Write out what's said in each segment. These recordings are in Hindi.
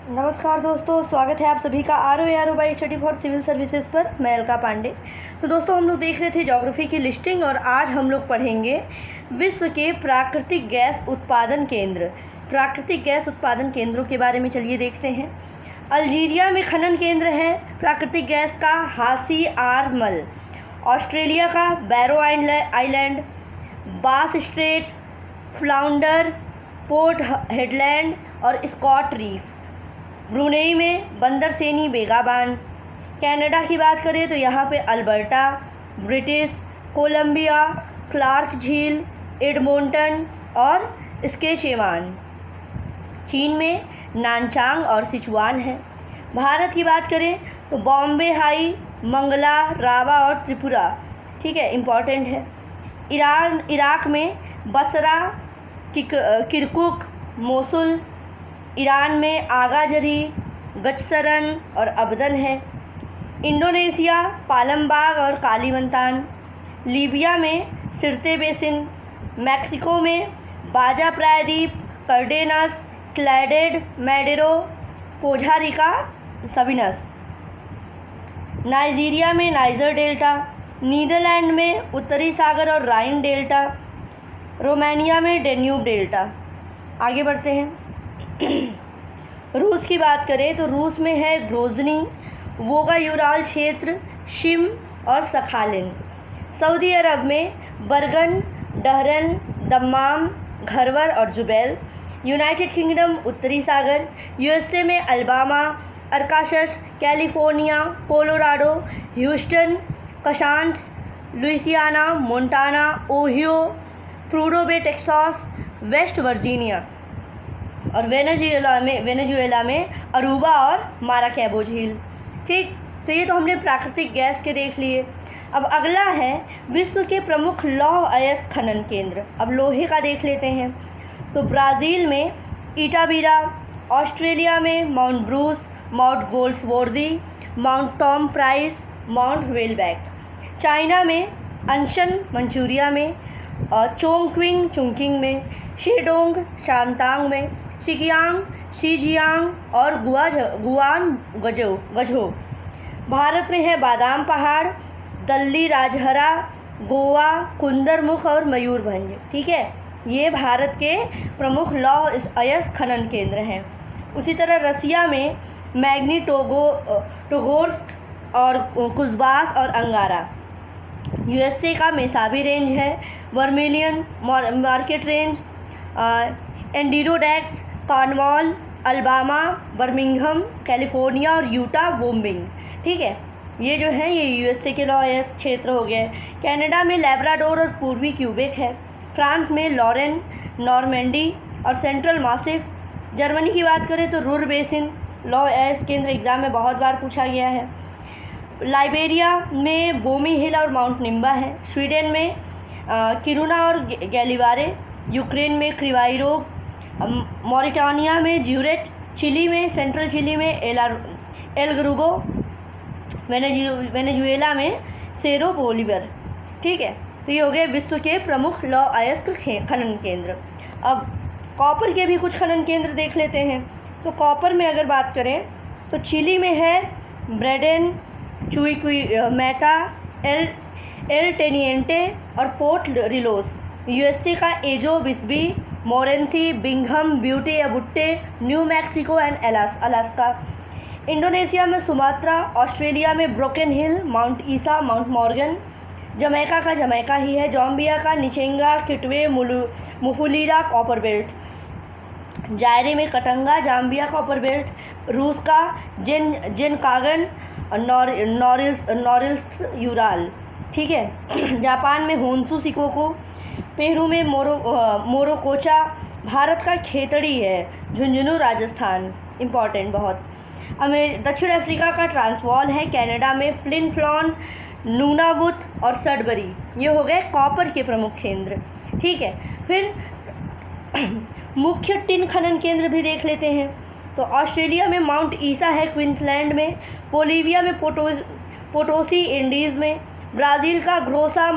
नमस्कार दोस्तों, स्वागत है आप सभी का R O by study for civil services पर। मैं अलका पांडे। तो दोस्तों, हम लोग देख रहे थे ज्योग्राफी की लिस्टिंग और आज हम लोग पढ़ेंगे विश्व के प्राकृतिक गैस उत्पादन केंद्र। प्राकृतिक गैस उत्पादन केंद्रों के बारे में चलिए देखते हैं। अल्जीरिया में खनन केंद्र है प्राकृतिक गैस का हासी आर मल। ऑस्ट्रेलिया का बैरो आइलैंड, बास स्ट्रेट, फ्लाउंडर, पोर्ट हेडलैंड और स्कॉट रीफ। ब्रुनेई में बंदरसेनी बेगाबान। कनाडा की बात करें तो यहाँ पे अल्बर्टा, ब्रिटिश कोलंबिया, क्लार्क झील, एडमोंटन और स्केचेवान। चीन में नानचांग और सिचुआन है। भारत की बात करें तो बॉम्बे हाई, मंगला, रावा और त्रिपुरा, ठीक है, इम्पॉर्टेंट है। इराक में बसरा, किरकुक, मोसुल। ईरान में आगाजरी, गचसरन और अबदन है। इंडोनेशिया पालमबाग और कालीमंतान। लीबिया में सिरते बेसिन। मैक्सिको में बाजा प्रायद्वीप, कार्डेनस, क्लैडेड, मैडेरो, कोझारिका, सबिनस। नाइजीरिया में नाइजर डेल्टा। नीदरलैंड में उत्तरी सागर और राइन डेल्टा। रोमानिया में डेन्यूब डेल्टा। आगे बढ़ते हैं। रूस की बात करें तो रूस में है ग्रोजनी, वोगा यूराल क्षेत्र, शिम और सखालिन। सऊदी अरब में बर्गन, डहरन, दम्माम, घरवर और जुबैल। यूनाइटेड किंगडम उत्तरी सागर। यूएसए में Alabama, Arkansas, California, Colorado, Houston, Kansas, Louisiana, Montana, Ohio, Prudhoe Bay Texas, West Virginia. और वेनेजुएला में अरूबा और माराकैबो झील। ठीक, तो ये तो हमने प्राकृतिक गैस के देख लिए। अब अगला है विश्व के प्रमुख लौह अयस्क खनन केंद्र। अब लोहे का देख लेते हैं। तो ब्राज़ील में इटाबीरा, ऑस्ट्रेलिया में Mount Bruce, Mount Goldsworthy, Mount Tom Price, Mount Whaleback. China में अनशन, मंचूरिया में, और चोंगक्विंग, चुंकिंग में, शेडोंग, शांतांग में, शिकियांग, शीजियांग और गझो। भारत में है बादाम पहाड़, दल्ली राजहरा, गोवा, कुंदरमुख और मयूरभंज। ठीक है, ये भारत के प्रमुख लौह अयस्क खनन केंद्र हैं। उसी तरह रसिया में मैग्नीटोगोर्स्क और कुज़बास और अंगारा। यूएसए का मेसाबी रेंज है, Vermilion Marquette Range, Adirondacks, Cornwall, Alabama, Birmingham, California और यूटा वोम्बिंग। ठीक है, ये जो है ये यूएसए के लौह अयस्क क्षेत्र हो गए। कनाडा में लैब्राडोर और पूर्वी क्यूबेक है। फ्रांस में लॉरेन, नॉर्मेंडी और सेंट्रल मासिफ। जर्मनी की बात करें तो रुर बेसिन लौह अयस्क केंद्र, एग्जाम में बहुत बार पूछा गया है। लाइबेरिया में बोमी हिल और माउंट निम्बा है। स्वीडन में किरुना और गैलीवारे। यूक्रेन में क्रिवाई रोग। मॉरिटानिया में ज्यूरेट। चिली में सेंट्रल चिली में एल ग्रुबो। वेनेजुएला में सेरो बोलिवर। ठीक है, तो ये हो गए विश्व के प्रमुख लौह अयस्क खनन केंद्र। अब कॉपर के भी कुछ खनन केंद्र देख लेते हैं। तो कॉपर में अगर बात करें तो चिली में है ब्रेडेन, चुइक्विमेटा, एल टेनिएंटे और पोर्ट रिलोस। यूएसए का एजो बिस्बी, मोरेंसी, बिंघम, ब्यूटे या बुट्टे, new Mexico and Alaska. Indonesia में सुमात्रा। ऑस्ट्रेलिया में ब्रोकन हिल, माउंट ईसा, माउंट मॉर्गन। जमैका का जमैका ही है। जाम्बिया का निचेंगा, किटवे, मुफुलीरा कॉपर बेल्ट। जायरे में कटंगा, जाम्बिया कॉपर बेल्ट। रूस का जेनकागन, नॉरिल्स यूराल। ठीक है, जापान में होन्सू सिकोको। पेरू में मोरोकोचा। भारत का खेतड़ी है, झुंझुनू राजस्थान, इम्पॉर्टेंट बहुत। दक्षिण अफ्रीका का ट्रांसवाल है। कनाडा में फ्लिन फ्लॉन, नूनावुत और सडबरी। ये हो गए कॉपर के प्रमुख केंद्र। ठीक है, फिर मुख्य टिन खनन केंद्र भी देख लेते हैं। तो ऑस्ट्रेलिया में माउंट ईसा है, क्वींसलैंड में। बोलीविया में पोटोसी, इंडीज़ में। ब्राज़ील का ग्रोसा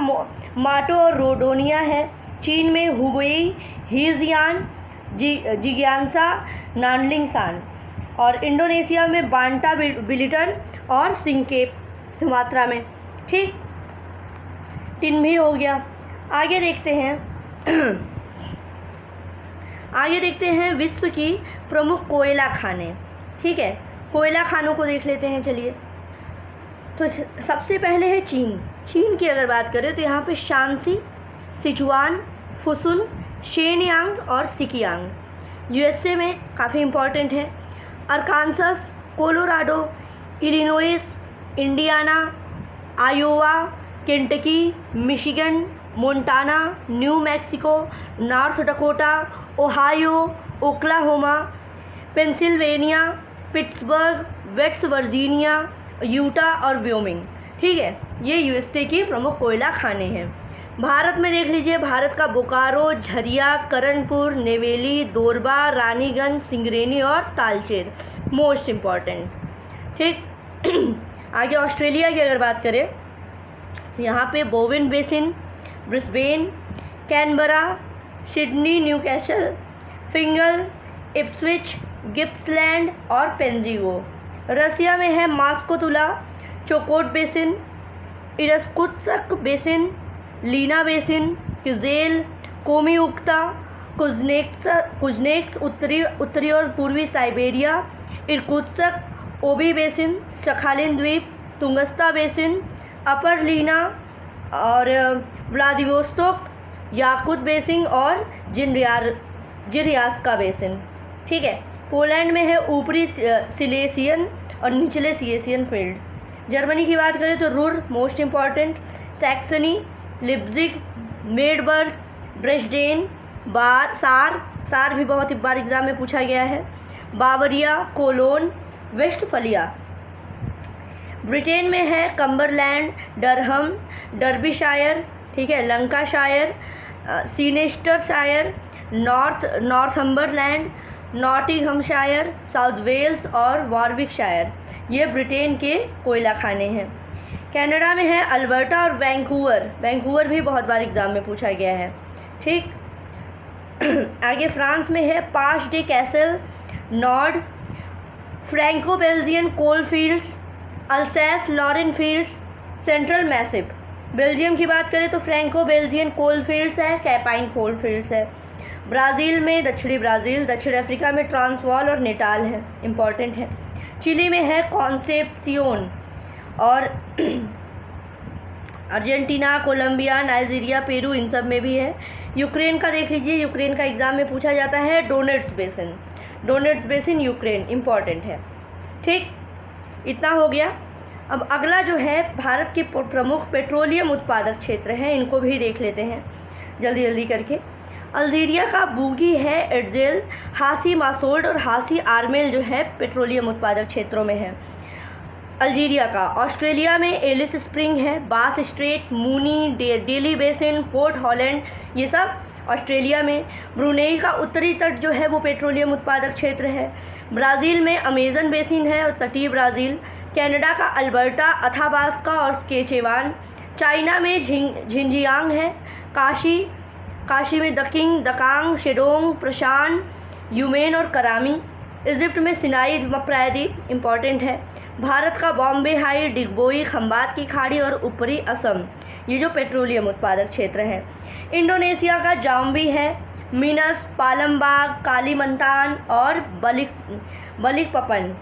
माटो और रोडोनिया है। चीन में हुबेई, हीजियान, जिग्यांसा, नानलिंगसान। और इंडोनेशिया में बांटा बिलिटन और सिंकेप सुमात्रा में। ठीक, टिन भी हो गया। आगे देखते हैं आगे देखते हैं विश्व की प्रमुख कोयला खानें। ठीक है, कोयला खानों को देख लेते हैं। चलिए, तो सबसे पहले है चीन। चीन की अगर बात करें तो यहाँ पे शांसी, सिचुआन, फुसुन, शेनयांग और सिकियांग यूएसए में काफ़ी इम्पॉर्टेंट है। Arkansas, Colorado, Illinois, Indiana, Iowa, Kentucky, Michigan, Montana, New Mexico, North Dakota, Ohio, Oklahoma, Pennsylvania, Pittsburgh, West Virginia, Utah और व्योमिंग। ठीक है, ये यूएसए की प्रमुख कोयला खाने हैं। भारत में देख लीजिए, भारत का बोकारो, झरिया, करणपुर, नेवेली, दोरबा, रानीगंज, सिंगरेनी और तालचेर मोस्ट इम्पॉर्टेंट। ठीक आगे ऑस्ट्रेलिया की अगर बात करें, यहाँ पे Bowen Basin, Brisbane, Canberra, Sydney, Newcastle, Fingal, Ipswich, Gippsland और पेंजिगो। रसिया में है Moscow Tula, Chukot Basin, Irkutsk Basin, Lena Basin, Kizel, कोमिउक्ता, कुजनेक्स उत्तरी और पूर्वी Siberia, Irkutsk, Ob Basin, Sakhalin द्वीप, तुंगस्ता बेसिन, अपर लीना और व्लादिवोस्तोक, याकुत बेसिन और जिरयास्का बेसिन। ठीक है, पोलैंड में है ऊपरी सिलेसियन और निचले सिलेसियन फील्ड। जर्मनी की बात करें तो Ruhr most important, Saxony, Leipzig, Magdeburg, Dresden, Saar भी बहुत बार एग्जाम में पूछा गया है, बावरिया, कोलोन, वेस्टफलिया। ब्रिटेन में है कम्बरलैंड, डरहम, डर्बीशायर, ठीक है, Lancashire, Leicestershire, Northumberland, Nottinghamshire, South Wales और वॉरविकशायर। ये ब्रिटेन के कोयला खाने हैं। कनाडा में है अल्बर्टा और वैंकूवर भी बहुत बार एग्जाम में पूछा गया है। ठीक आगे फ्रांस में है पाश डे कैसल, Nord, Franco Belgian coal fields, Alsace Lorraine fields, Central Massif. Belgium की बात करें तो फ्रैंको बेल्जियन कोल फील्ड्स है, कैपाइन कोल फील्ड्स है। ब्राज़ील में दक्षिणी ब्राज़ील, दक्षिण अफ्रीका में ट्रांसवाल और नेटाल है, इम्पॉर्टेंट है। चिली में है कॉन्सेप्सियोन और अर्जेंटीना, कोलंबिया, नाइजीरिया, पेरू, इन सब में भी है। यूक्रेन का देख लीजिए, यूक्रेन का एग्ज़ाम में पूछा जाता है, डोनेट्स बेसिन यूक्रेन इम्पॉर्टेंट है। ठीक, इतना हो गया। अब अगला जो है भारत के प्रमुख पेट्रोलियम उत्पादक क्षेत्र हैं, इनको भी देख लेते हैं जल्दी जल्दी करके। अल्जीरिया का बूगी है, एडजेल, हासी मासोल्ड और हासी आर्मेल जो है पेट्रोलियम उत्पादक क्षेत्रों में है अल्जीरिया का। ऑस्ट्रेलिया में एलिस स्प्रिंग है, बास straight, Mooney, daily basin, port Holland, ये सब ऑस्ट्रेलिया में। ब्रुनेई का उत्तरी तट जो है वो पेट्रोलियम उत्पादक क्षेत्र है। ब्राज़ील में अमेजन बेसिन है और तटीय ब्राज़ील। कनाडा का अल्बर्टा, अथाबास्का और स्केचेवान। चाइना में झिंजियांग है। काशी में दकिंग, दकांग, शेडोंग, प्रशान, यूमेन और करामी। इजिप्ट में सिनाई प्रायद्वीप इम्पॉर्टेंट है। भारत का बॉम्बे हाई, डिगबोई, खंबात की खाड़ी और ऊपरी असम, ये जो पेट्रोलियम उत्पादक क्षेत्र हैं। इंडोनेशिया का जाम्बी है, मिनस, पालमबाग, कालीमंतान और बलिकपपन।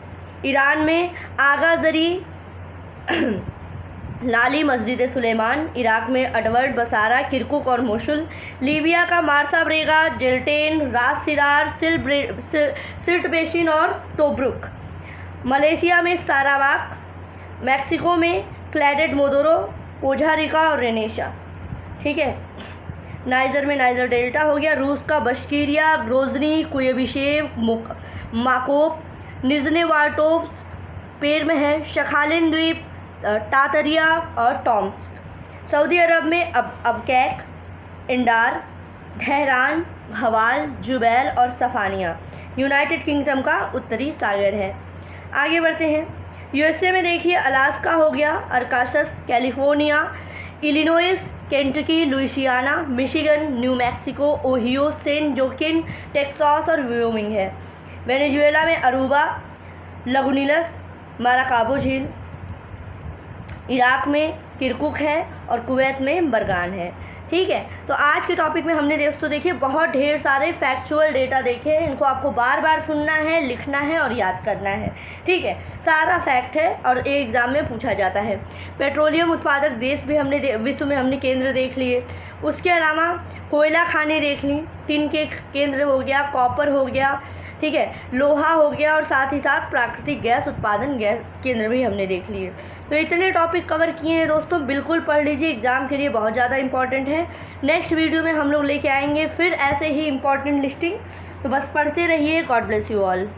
ईरान में आगाजरी, लाली, मस्जिद सुलेमान। इराक में अडवर्ड, बसारा, किरकुक और मोसुल। लीबिया का मार्सा ब्रेगा, जेल्टेन, रास सिरार, सिल्ट बेसिन और टोब्रुक। मलेशिया में सारावाक। मैक्सिको में क्लैडेड मोदोरो, पोझारिका और रेनेशा। ठीक है, नाइजर में नाइजर डेल्टा हो गया। रूस का बश्कीरिया, ग्रोजनी, कुयबिशेव, माकोप, निजने वार्टोव। पेर में है शखालिन द्वीप, टातरिया और टॉम्स्क। सऊदी अरब में अबकैक, इंडार, धहरान, हवाल, जुबैल और सफ़ानिया। यूनाइटेड किंगडम का उत्तरी सागर है। आगे बढ़ते हैं। यूएसए में देखिए, अलास्का हो गया, Arkansas, California, Illinois, Kentucky, Louisiana, Michigan, New Mexico, Ohio, Saint Joaquin, Texas और व्योमिंग है। वेनेजुएला में अरूबा, लगुनिलस, माराकाबो झील, इराक में किरकुक है और कुवैत में बरगान है। ठीक है, तो आज के टॉपिक में हमने दोस्तों देखिए बहुत ढेर सारे फैक्चुअल डेटा देखे हैं। इनको आपको बार बार सुनना है, लिखना है और याद करना है। ठीक है, सारा फैक्ट है और एग्ज़ाम में पूछा जाता है। पेट्रोलियम उत्पादक देश भी हमने विश्व में हमने केंद्र देख लिए। उसके अलावा कोयला खाने देख ली, टिन के केंद्र हो गया, कॉपर हो गया, ठीक है, लोहा हो गया और साथ ही साथ प्राकृतिक गैस उत्पादन गैस केंद्र भी हमने देख लिए। तो इतने टॉपिक कवर किए हैं दोस्तों, बिल्कुल पढ़ लीजिए, एग्ज़ाम के लिए बहुत ज़्यादा इंपॉर्टेंट है। नेक्स्ट वीडियो में हम लोग लेके आएंगे फिर ऐसे ही इंपॉर्टेंट लिस्टिंग। तो बस पढ़ते रहिए। God bless you all.